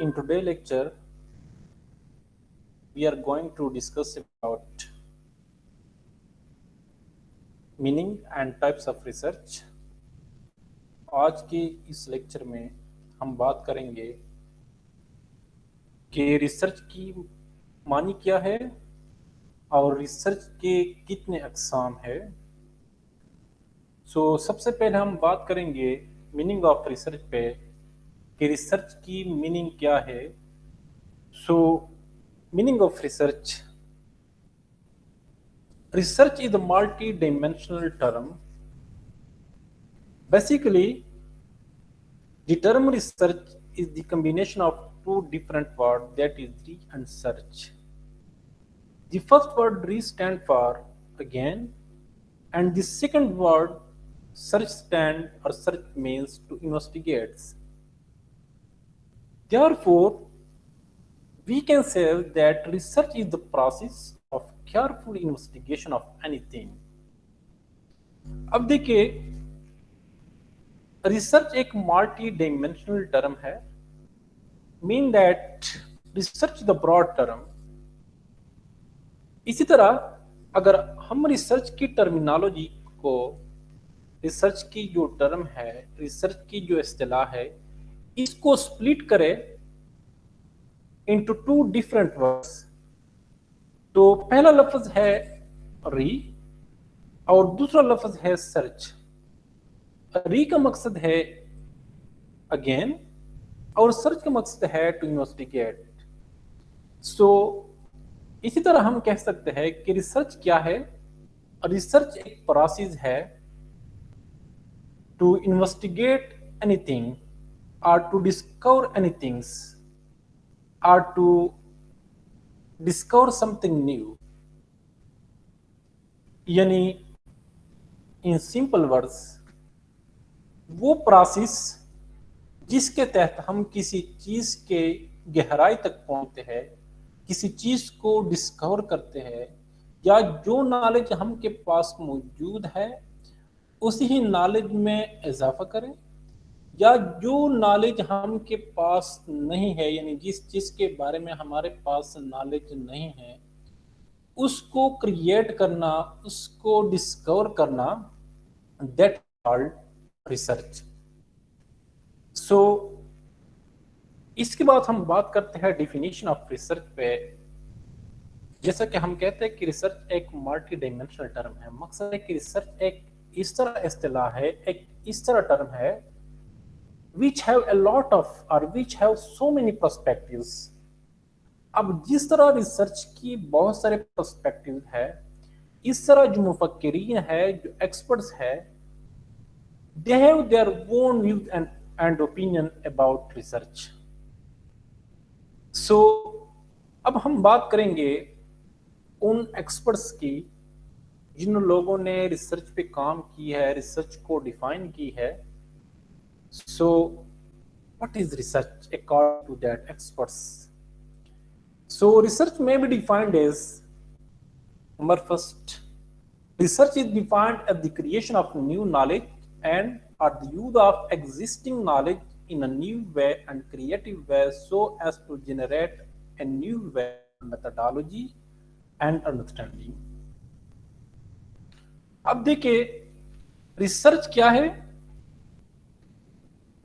In today's lecture, we are going to discuss about meaning and types of research. आज के इस lecture में हम बात करेंगे कि रिसर्च की मानी क्या है और रिसर्च के कितने अक़साम है। सबसे पहले हम बात करेंगे मीनिंग ऑफ रिसर्च पे कि रिसर्च की मीनिंग क्या है। Meaning of research. Research is a multi-dimensional term. Basically, the term research is the combination of two different words, that is re and search. The first word re stands for again, and the second word search means to investigate. Therefore, we can say that research is the process of careful investigation of anything. अब देखिए, research एक multi dimensional term है, mean that research the broad term. इसी तरह अगर हम research की terminology को, रिसर्च की जो टर्म है, रिसर्च की जो इस्तिलाह है, इसको स्प्लिट करें into two different words, तो पहला लफ्ज है री और दूसरा लफ्ज है सर्च। री का मकसद है अगेन और सर्च का मकसद है टू इन्वेस्टिगेट। इसी तरह हम कह सकते हैं कि रिसर्च क्या है। रिसर्च एक प्रोसेस है टू इन्वेस्टिगेट एनीथिंग और to discover anything or to discover something new। यानी इन सिंपल वर्ड्स, वो प्रोसेस जिसके तहत हम किसी चीज के गहराई तक पहुंचते हैं, किसी चीज को डिस्कवर करते हैं, या जो नॉलेज हमके पास मौजूद है उसी ही नॉलेज में इजाफा करें, या जो नॉलेज हमके पास नहीं है, यानी जिस चीज के बारे में हमारे पास नॉलेज नहीं है, उसको क्रिएट करना, उसको डिस्कवर करना, दैट कॉल्ड रिसर्च। इसके बाद हम बात करते हैं डेफिनेशन ऑफ रिसर्च पे। जैसा कि हम कहते हैं कि रिसर्च एक मल्टी डायमेंशनल टर्म है। मकसद है कि रिसर्च एक इस तरह इस्तिलाह है, एक इस तरह टर्म है which have a lot of or which have so many perspectives। अब जिस तरह रिसर्च की बहुत सारे पर्सपेक्टिव है, इस तरह जो मुफक्किरीन है, जो एक्सपर्ट्स है, they have their own views and opinion about research। अब हम बात करेंगे उन एक्सपर्ट्स की जिन लोगों ने रिसर्च पे काम की है, रिसर्च को डिफाइन की है। What is research according to that experts? Research may be defined as, number first, research is defined as the creation of new knowledge and or the use of existing knowledge in a new way and creative way so as to generate a new way methodology and understanding। अब देखिए research क्या है।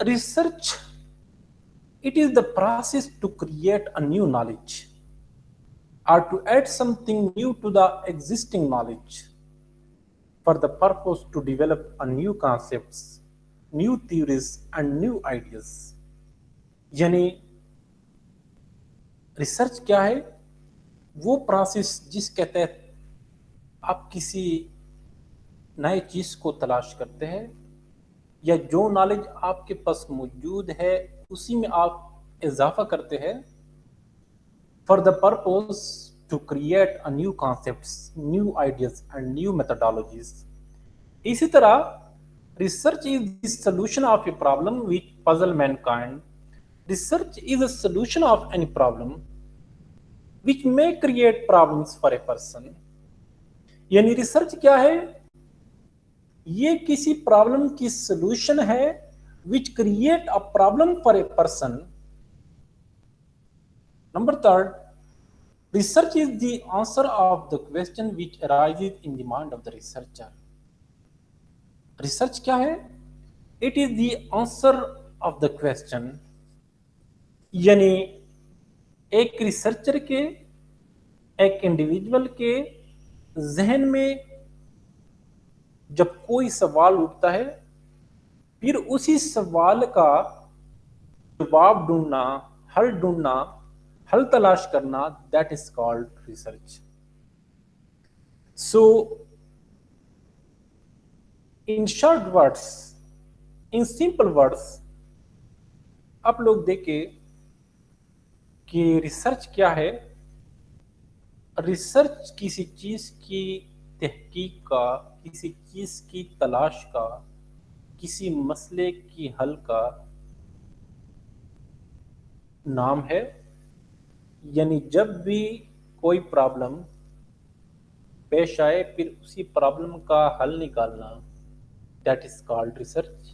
Research, it is the process to create a new knowledge or to add something new to the existing knowledge for the purpose to develop a new concepts, new theories and new ideas। यानी research क्या है? वो process जिसके तहत आप किसी नए चीज को तलाश करते हैं, या जो नॉलेज आपके पास मौजूद है उसी में आप इजाफा करते हैं, for the purpose to create a new concepts, new ideas and new methodologies. इसी तरह research is the solution of a problem which puzzle mankind. Research is a solution of any problem which may create problems for a person. यानी research क्या है? ये किसी problem की solution है which create a problem for a person, Number third, research is the answer of the question which arises in the mind of the researcher. Research क्या है? It is the answer of the question, यानी एक researcher के, एक individual के जहन में जब कोई सवाल उठता है, फिर उसी सवाल का जवाब ढूंढना, हल तलाश करना, that is called research. So in short words, in simple words, आप लोग देखें कि रिसर्च क्या है. रिसर्च किसी चीज की तहकीक का, किसी चीज की तलाश का, किसी मसले की हल का नाम है. यानी जब भी कोई प्रॉब्लम पेश आए, फिर उसी प्रॉब्लम का हल निकालना, दैट इज कॉल्ड रिसर्च.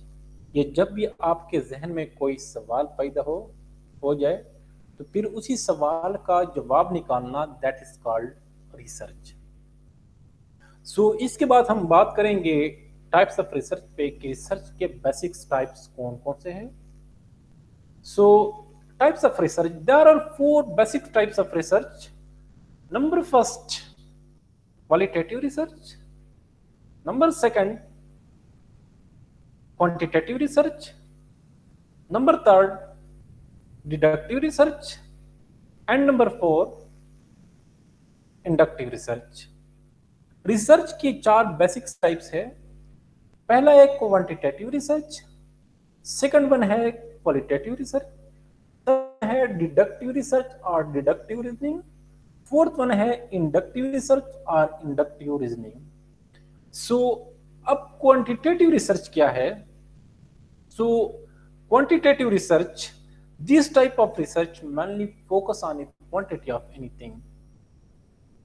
ये जब भी आपके जहन में कोई सवाल पैदा हो जाए, तो फिर उसी सवाल का जवाब निकालना, दैट इज कॉल्ड रिसर्च. सो इसके बाद हम बात करेंगे टाइप्स ऑफ रिसर्च पे, कि रिसर्च के बेसिक्स टाइप्स कौन कौन से हैं. So types of research, there are 4 basic types of research. Number first, qualitative research. Number second, quantitative research. Number third, deductive research. And number 4, inductive research. Research की 4 basic types है. पहला है quantitative research, second one है qualitative research, third है deductive research और deductive reasoning, fourth one है inductive research और inductive reasoning. सो अब क्वांटिटेटिव रिसर्च क्या है? So, quantitative research, this type of research mainly focus on the quantity of anything.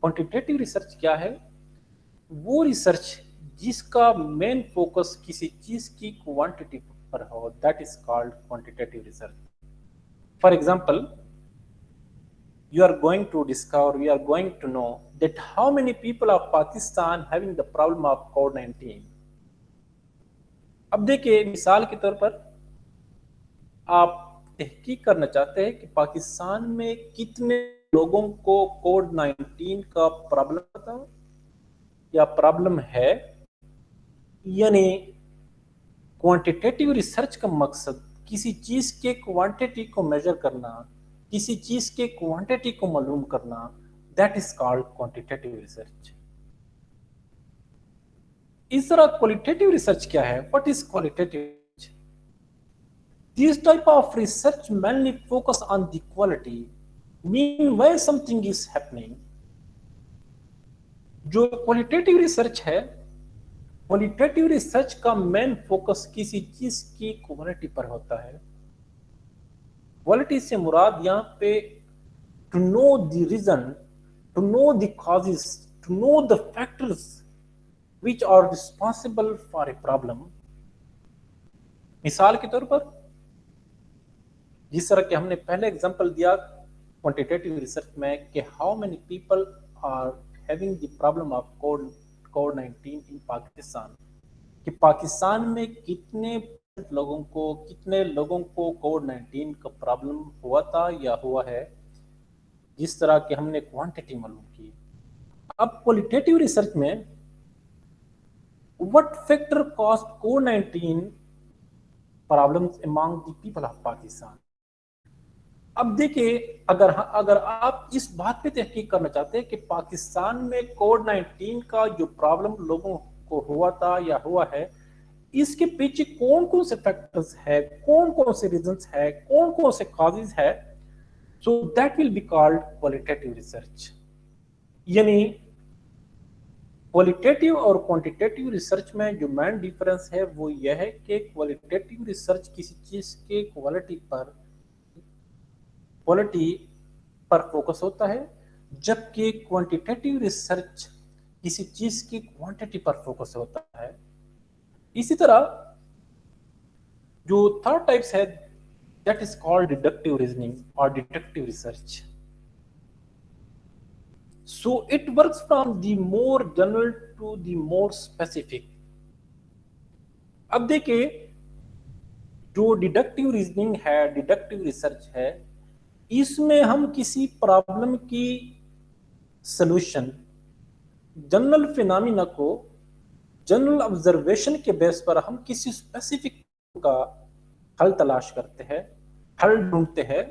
Quantitative research क्या है? वो रिसर्च जिसका मेन फोकस किसी चीज की क्वांटिटी पर हो, that is called quantitative research. For example, you are going to discover, we are going to know that how many people of Pakistan having the problem of COVID-19. अब देखिए, मिसाल के तौर पर आप तहकीक करना चाहते हैं कि पाकिस्तान में कितने लोगों को कोविड-19 का प्रॉब्लम था या प्रॉब्लम है. यानी क्वांटिटेटिव रिसर्च का मकसद किसी चीज के क्वांटिटी को मेजर करना, किसी चीज के क्वांटिटी को मालूम करना, that is called quantitative research. इस तरह क्वालिटेटिव रिसर्च क्या है? What is qualitative research? This type of research mainly focus on the quality, mean when something is happening. जो क्वालिटेटिव रिसर्च है, क्वालिटेटिव रिसर्च का मेन फोकस किसी चीज की क्वालिटी पर होता है. क्वालिटी से मुराद यहाँ पे to know the reason, to know the causes, to know the factors which are responsible for a problem. मिसाल के तौर पर, जिस तरह के हमने पहले एग्जांपल दिया क्वांटिटेटिव रिसर्च में कि how many people are having the problem of कोविड-19 इन पाकिस्तान, कि पाकिस्तान में कितने लोगों को कोविड-19 का प्रॉब्लम हुआ था या हुआ है, जिस तरह के हमने क्वांटिटी मालूम की. अब क्वालिटेटिव रिसर्च में what factor caused COVID-19 problems among the people of Pakistan. अब देखिए, अगर आप इस बात पे तहकीक करना चाहते हैं कि पाकिस्तान में कोविड-19 का जो प्रॉब्लम लोगों को हुआ था या हुआ है, इसके पीछे कौन कौन से फैक्टर्स है, कौन कौन से रीजंस है, कौन कौन से कॉजेज है, so that will be called qualitative research. यानी क्वालिटेटिव और क्वांटिटेटिव रिसर्च में जो मेन डिफरेंस है वो यह है कि क्वालिटेटिव रिसर्च किसी चीज के क्वालिटी पर फोकस होता है, जबकि क्वांटिटेटिव रिसर्च किसी चीज की क्वांटिटी पर फोकस होता है. इसी तरह जो थर्ड टाइप्स है, that is called deductive reasoning और deductive research. So it works from the more general to the more specific. अब देखिए, जो डिडक्टिव रीजनिंग है, डिडक्टिव रिसर्च है, इसमें हम किसी प्रॉब्लम की सॉल्यूशन, जनरल फिनोमिना को जनरल ऑब्जर्वेशन के बेस पर हम किसी स्पेसिफिक का हल तलाश करते हैं, हल ढूंढते हैं.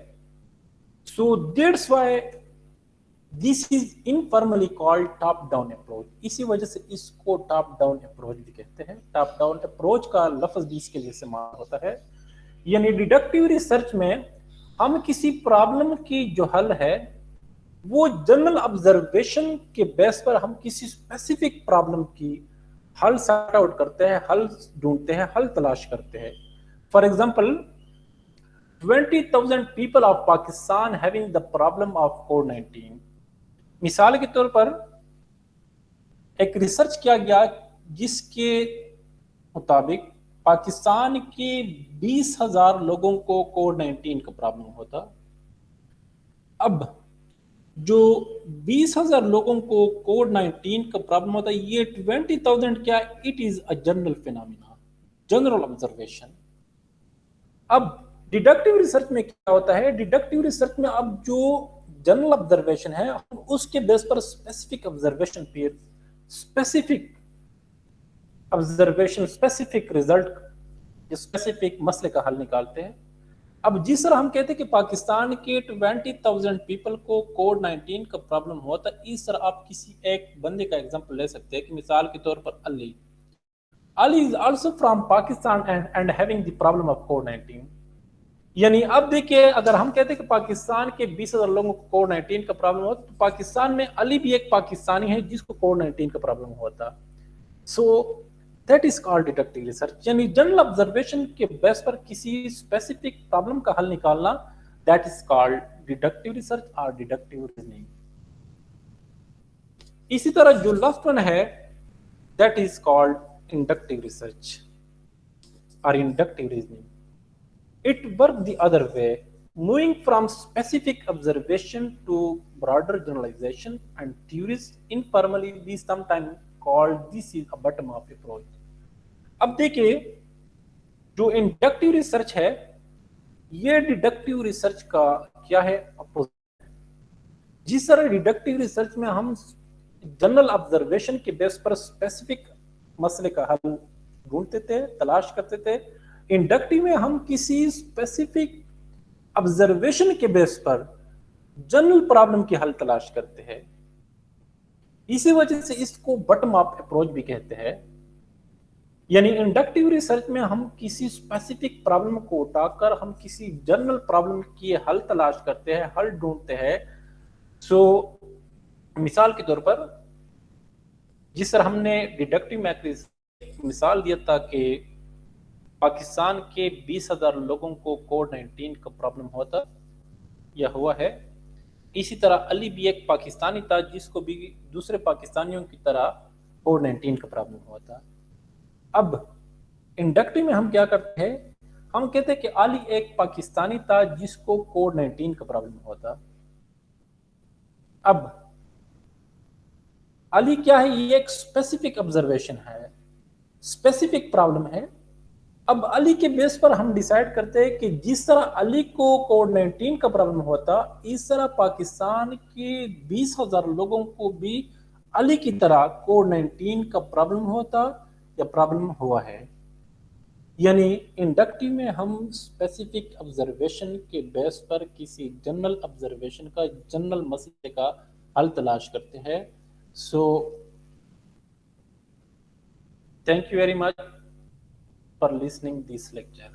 So that's why this is informally called top down approach. इसी वजह से इसको टॉप डाउन अप्रोच भी कहते हैं. टॉप डाउन अप्रोच का लफ्ज भी इसके लिए इस्तेमाल होता है. यानी डिडक्टिव रिसर्च में हम किसी प्रॉब्लम की जो हल है वो जनरल ऑब्जर्वेशन के बेस पर हम किसी स्पेसिफिक प्रॉब्लम की हल सॉर्ट आउट करते हैं, हल ढूंढते हैं, हल तलाश करते हैं. For example, 20,000 people of Pakistan having the problem of COVID-19. मिसाल के तौर पर एक रिसर्च किया गया जिसके मुताबिक पाकिस्तान के 20,000 लोगों को कोविड-19 का प्रॉब्लम होता. अब जो 20,000 लोगों को कोविड-19 का प्रॉब्लम होता है, ये 20,000 क्या, it is a general phenomena, general observation. अब डिडक्टिव रिसर्च में क्या होता है, डिडक्टिव रिसर्च में अब जो जनरल ऑब्जर्वेशन है हम उसके बेस पर स्पेसिफिक ऑब्जर्वेशन पे specific observation, specific result, specific मसले का हल निकालते हैं. अब जिस तरह हम कहते हैं कि पाकिस्तान के 20,000 पीपल को कोविड-19 का प्रॉब्लम हुआ था, इस तरह आप किसी एक बंदे का एग्जांपल ले सकते हैं कि मिसाल के तौर पर Ali is also from Pakistan and having the problem of कोविड-19. यानी अब देखिए, अगर हम कहते हैं कि पाकिस्तान के 20,000 लोगों को कोविड-19 का प्रॉब्लम हुआ, तो पाकिस्तान में अली भी एक पाकिस्तानी है जिसको कोविड-19 का प्रॉब्लम हुआ था. So that is called deductive research. यानी जनरल ऑब्जर्वेशन के बेस पर किसी स्पेसिफिक प्रॉब्लम का हल निकालना, that is called deductive research और डिडक्टिव रीजनिंग. इसी तरह जो लास्ट वन है, that is called inductive research और inductive reasoning. It works the other way, moving from specific observation to broader generalization and theories. Informally, we sometimes call this is a bottom-up approach. अब देखिए, जो inductive research है, ये deductive research का क्या है, opposite. जिस तरह डिडक्टिव रिसर्च में हम जनरल ऑब्जर्वेशन के बेस पर स्पेसिफिक मसले का हल ढूंढते थे, तलाश करते थे, इंडक्टिव में हम किसी स्पेसिफिक ऑब्जर्वेशन के बेस पर जनरल प्रॉब्लम की हल तलाश करते हैं. इसी वजह से इसको बॉटम अप अप्रोच भी कहते हैं. यानी इंडक्टिव रिसर्च में हम किसी स्पेसिफिक प्रॉब्लम को उठाकर हम किसी जनरल प्रॉब्लम की हल तलाश करते हैं, हल ढूंढते हैं. सो मिसाल के तौर पर, जिस तरह हमने डिडक्टिव में मिसाल दिया था कि पाकिस्तान के 20,000 लोगों को कोविड-19 का प्रॉब्लम होता या हुआ है, इसी तरह अली भी एक पाकिस्तानी था जिसको भी दूसरे पाकिस्तानियों की तरह कोविड-19 का प्रॉब्लम हुआ था. अब इंडक्टिव में हम क्या करते हैं, हम कहते हैं कि अली एक पाकिस्तानी था जिसको कोविड-19 का प्रॉब्लम हुआ था. अब अली क्या है, ये एक स्पेसिफिक ऑब्जर्वेशन है, स्पेसिफिक प्रॉब्लम है. अब अली के बेस पर हम डिसाइड करते हैं कि जिस तरह अली को कोविड-19 का प्रॉब्लम होता, इस तरह पाकिस्तान के 20,000 लोगों को भी अली की तरह कोविड-19 का प्रॉब्लम होता या प्रॉब्लम हुआ है. यानी इंडक्टिव में हम स्पेसिफिक ऑब्जर्वेशन के बेस पर किसी जनरल ऑब्जर्वेशन का, जनरल मसले का हल तलाश करते हैं. So thank you very much for listening this lecture.